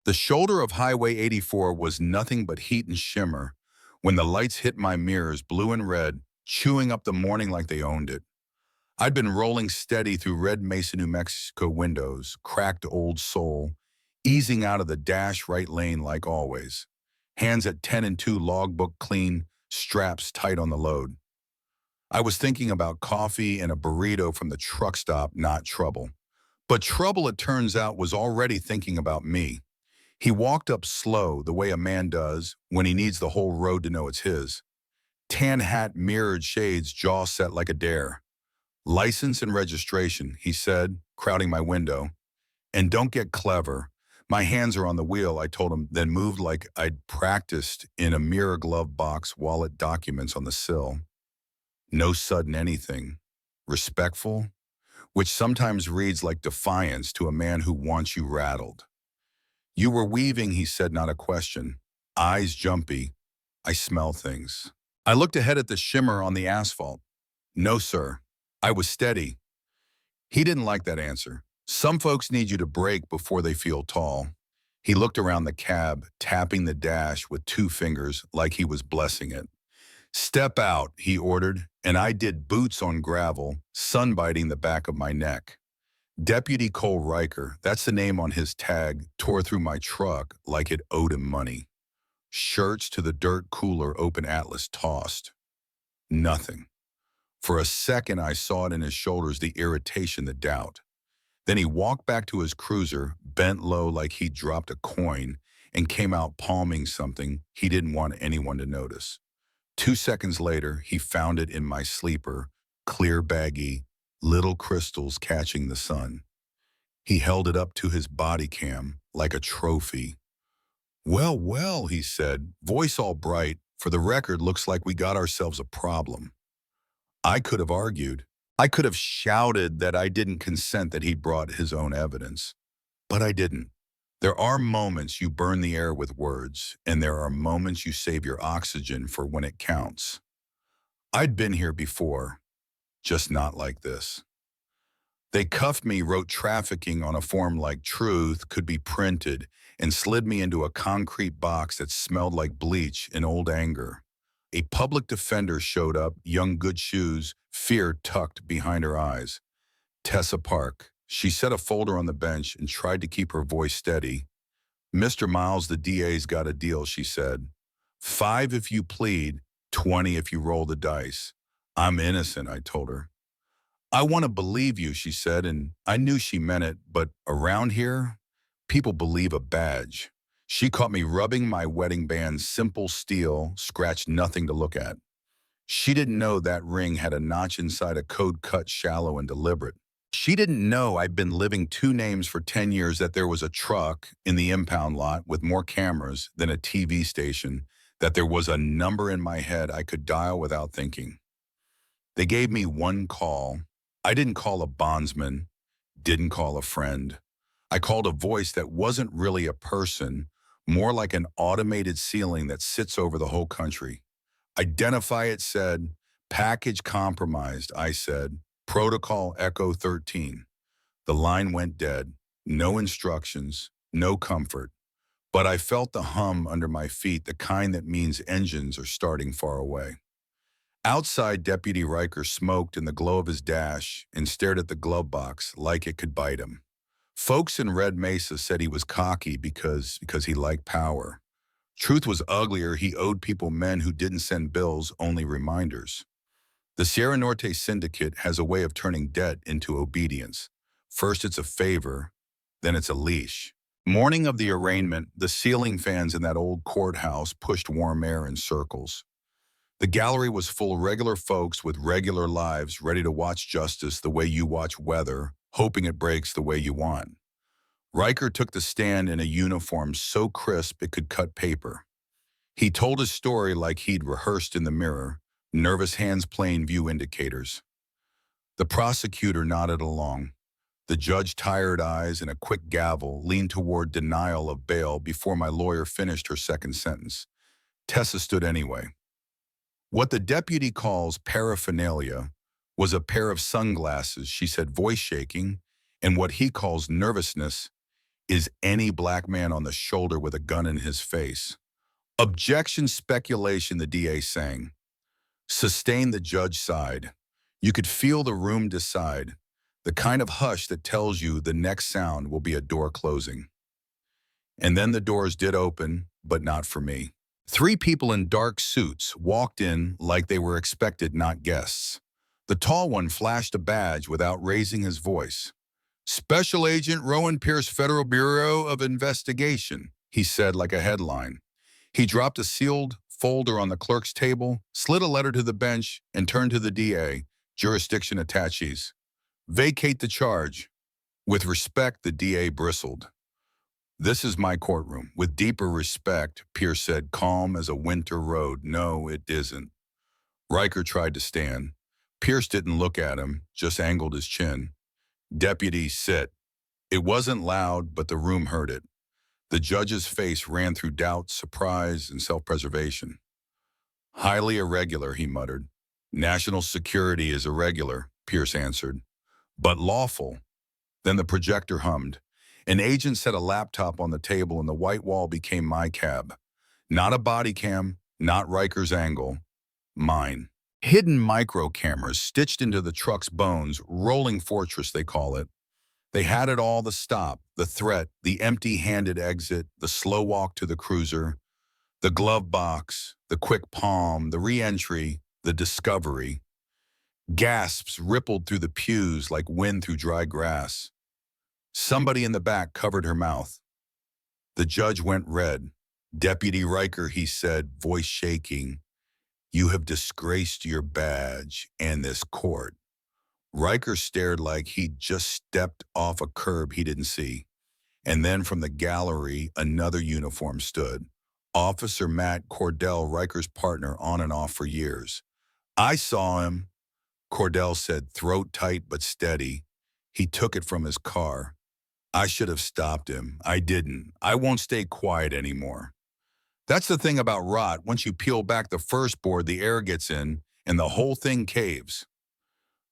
The shoulder of Highway 84 was nothing but heat and shimmer when the lights hit my mirrors, blue and red, chewing up the morning like they owned it. I'd been rolling steady through red Mesa, New Mexico windows, cracked old soul, easing out of the dash right lane like always. Hands at 10 and 2, logbook clean, straps tight on the load. I was thinking about coffee and a burrito from the truck stop, not trouble. But trouble, it turns out, was already thinking about me. He walked up slow, the way a man does when he needs the whole road to know it's his. Tan hat, mirrored shades, jaw set like a dare. "License and registration," he said, crowding my window. "And don't get clever. My hands are on the wheel," I told him, then moved like I'd practiced in a mirror glove box, wallet, documents on the sill. No sudden anything. Respectful, which sometimes reads like defiance to a man who wants you rattled. "You were weaving," he said, not a question. Eyes jumpy. "I smell things." I looked ahead at the shimmer on the asphalt. "No, sir." I was steady. He didn't like that answer. Some folks need you to break before they feel tall. He looked around the cab, tapping the dash with 2 fingers like he was blessing it. "Step out," he ordered, and I did, boots on gravel, sun biting the back of my neck. Deputy Cole Riker, that's the name on his tag, tore through my truck like it owed him money. Shirts to the dirt cooler, open atlas tossed. Nothing. For a second, I saw it in his shoulders, the irritation, the doubt. Then he walked back to his cruiser, bent low like he'd dropped a coin, and came out palming something he didn't want anyone to notice. 2 seconds later, he found it in my sleeper, clear, baggy, little crystals catching the sun. He held it up to his body cam like a trophy. "Well, well," he said, voice all bright. "For the record, looks like we got ourselves a problem." I could have argued. I could have shouted that I didn't consent that he'd brought his own evidence. But I didn't. There are moments you burn the air with words, and there are moments you save your oxygen for when it counts. I'd been here before, just not like this. They cuffed me, wrote trafficking on a form like truth could be printed, and slid me into a concrete box that smelled like bleach and old anger. A public defender showed up, young, good shoes, fear tucked behind her eyes. "Tessa Park." She set a folder on the bench and tried to keep her voice steady. "Mr. Miles, the DA's got a deal," she said. "5 if you plead, 20 if you roll the dice." "I'm innocent," I told her. "I want to believe you," she said, and I knew she meant it, but around here, people believe a badge. She caught me rubbing my wedding band, simple steel, scratched, nothing to look at. She didn't know that ring had a notch inside, a code cut shallow and deliberate. She didn't know I'd been living 2 names for 10 years, that there was a truck in the impound lot with more cameras than a TV station, that there was a number in my head I could dial without thinking. They gave me one call. I didn't call a bondsman, didn't call a friend. I called a voice that wasn't really a person, more like an automated ceiling that sits over the whole country. "Identify," it said. "Package compromised," I said. "Protocol Echo 13. The line went dead. No instructions, no comfort. But I felt the hum under my feet, the kind that means engines are starting far away. Outside, Deputy Riker smoked in the glow of his dash and stared at the glove box like it could bite him. Folks in Red Mesa said he was cocky because he liked power. Truth was uglier. He owed people men who didn't send bills, only reminders. The Sierra Norte Syndicate has a way of turning debt into obedience. First it's a favor, then it's a leash. Morning of the arraignment, the ceiling fans in that old courthouse pushed warm air in circles. The gallery was full of regular folks with regular lives, ready to watch justice the way you watch weather, hoping it breaks the way you want. Riker took the stand in a uniform so crisp it could cut paper. He told his story like he'd rehearsed in the mirror, nervous hands playing view indicators. The prosecutor nodded along. The judge, tired eyes and a quick gavel, leaned toward denial of bail before my lawyer finished her second sentence. Tessa stood anyway. "What the deputy calls paraphernalia was a pair of sunglasses," she said, voice shaking, "and what he calls nervousness is any black man on the shoulder with a gun in his face. Objection speculation, the DA sang. Sustain, the judge sighed. You could feel the room decide, the kind of hush that tells you the next sound will be a door closing. And then the doors did open, but not for me. Three people in dark suits walked in like they were expected, not guests. The tall one flashed a badge without raising his voice. Special Agent Rowan Pierce, Federal Bureau of Investigation, he said like a headline. He dropped a sealed folder on the clerk's table, slid a letter to the bench, and turned to the DA, jurisdiction attaches. Vacate the charge. With respect, the DA bristled. This is my courtroom. With deeper respect, Pierce said, calm as a winter road. No, it isn't. Riker tried to stand. Pierce didn't look at him, just angled his chin. Deputy, sit. It wasn't loud, but the room heard it. The judge's face ran through doubt, surprise, and self-preservation. Highly irregular, he muttered. National security is irregular, Pierce answered. But lawful. Then the projector hummed. An agent set a laptop on the table and the white wall became my cab. Not a body cam, not Riker's angle. Mine. Hidden micro cameras stitched into the truck's bones, rolling fortress they call it. They had it all, the stop, the threat, the empty-handed exit, the slow walk to the cruiser, the glove box, the quick palm, the re-entry, the discovery. Gasps rippled through the pews like wind through dry grass. Somebody in the back covered her mouth. The judge went red. Deputy Riker, he said, voice shaking, you have disgraced your badge and this court. Riker stared like he'd just stepped off a curb he didn't see. And then from the gallery, another uniform stood. Officer Matt Cordell, Riker's partner on and off for years. I saw him, Cordell said, throat tight but steady. He took it from his car. I should have stopped him. I didn't. I won't stay quiet anymore. That's the thing about rot. Once you peel back the first board, the air gets in and the whole thing caves.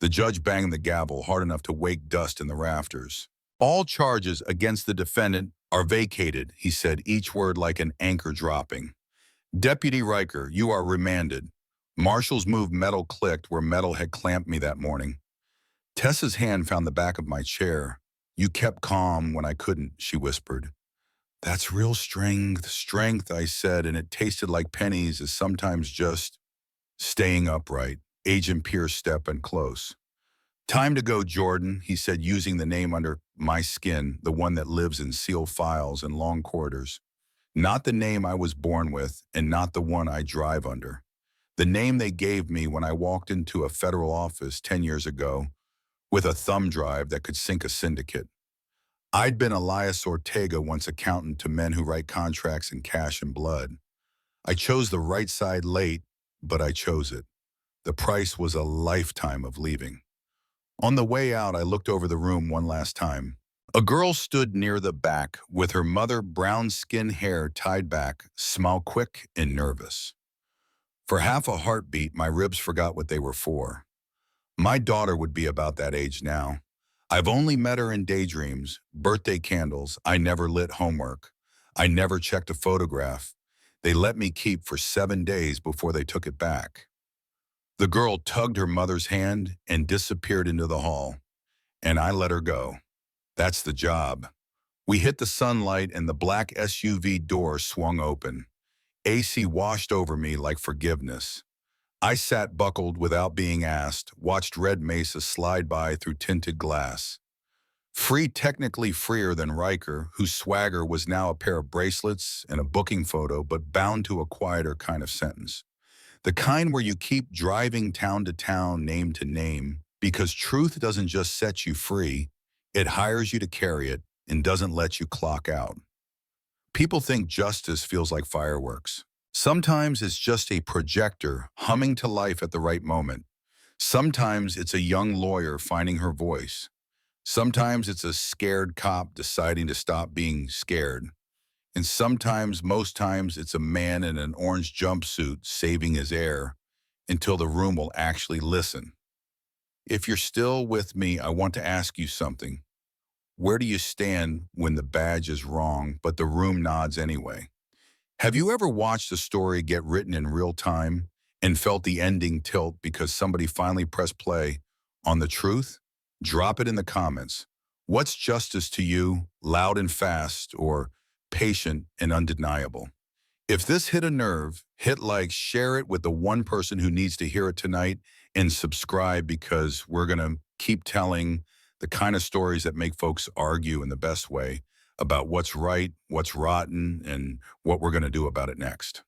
The judge banged the gavel hard enough to wake dust in the rafters. All charges against the defendant are vacated, he said, each word like an anchor dropping. Deputy Riker, you are remanded. Marshal's moved metal clicked where metal had clamped me that morning. Tessa's hand found the back of my chair. You kept calm when I couldn't, she whispered. That's real strength, I said, and it tasted like pennies is sometimes just staying upright. Agent Pierce stepped in close. Time to go, Jordan, he said, using the name under my skin, the one that lives in sealed files and long corridors. Not the name I was born with, and not the one I drive under. The name they gave me when I walked into a federal office 10 years ago with a thumb drive that could sink a syndicate. I'd been Elias Ortega, once accountant to men who write contracts in cash and blood. I chose the right side late, but I chose it. The price was a lifetime of leaving. On the way out, I looked over the room one last time. A girl stood near the back with her mother brown skin hair tied back, smile quick and nervous. For half a heartbeat, my ribs forgot what they were for. My daughter would be about that age now. I've only met her in daydreams, birthday candles. I never lit homework. I never checked a photograph. They let me keep for 7 days before they took it back. The girl tugged her mother's hand and disappeared into the hall, and I let her go. That's the job. We hit the sunlight and the black SUV door swung open. AC washed over me like forgiveness. I sat buckled without being asked, watched Red Mesa slide by through tinted glass. Free, technically freer than Riker, whose swagger was now a pair of bracelets and a booking photo, but bound to a quieter kind of sentence. The kind where you keep driving town to town, name to name, because truth doesn't just set you free, it hires you to carry it and doesn't let you clock out. People think justice feels like fireworks. Sometimes it's just a projector humming to life at the right moment. Sometimes it's a young lawyer finding her voice. Sometimes it's a scared cop deciding to stop being scared. And sometimes, most times, it's a man in an orange jumpsuit saving his air until the room will actually listen. If you're still with me, I want to ask you something. Where do you stand when the badge is wrong, but the room nods anyway? Have you ever watched a story get written in real time and felt the ending tilt because somebody finally pressed play on the truth? Drop it in the comments. What's justice to you, loud and fast, or patient and undeniable? If this hit a nerve, hit like, share it with the one person who needs to hear it tonight, and subscribe because we're going to keep telling the kind of stories that make folks argue in the best way about what's right, what's rotten, and what we're going to do about it next.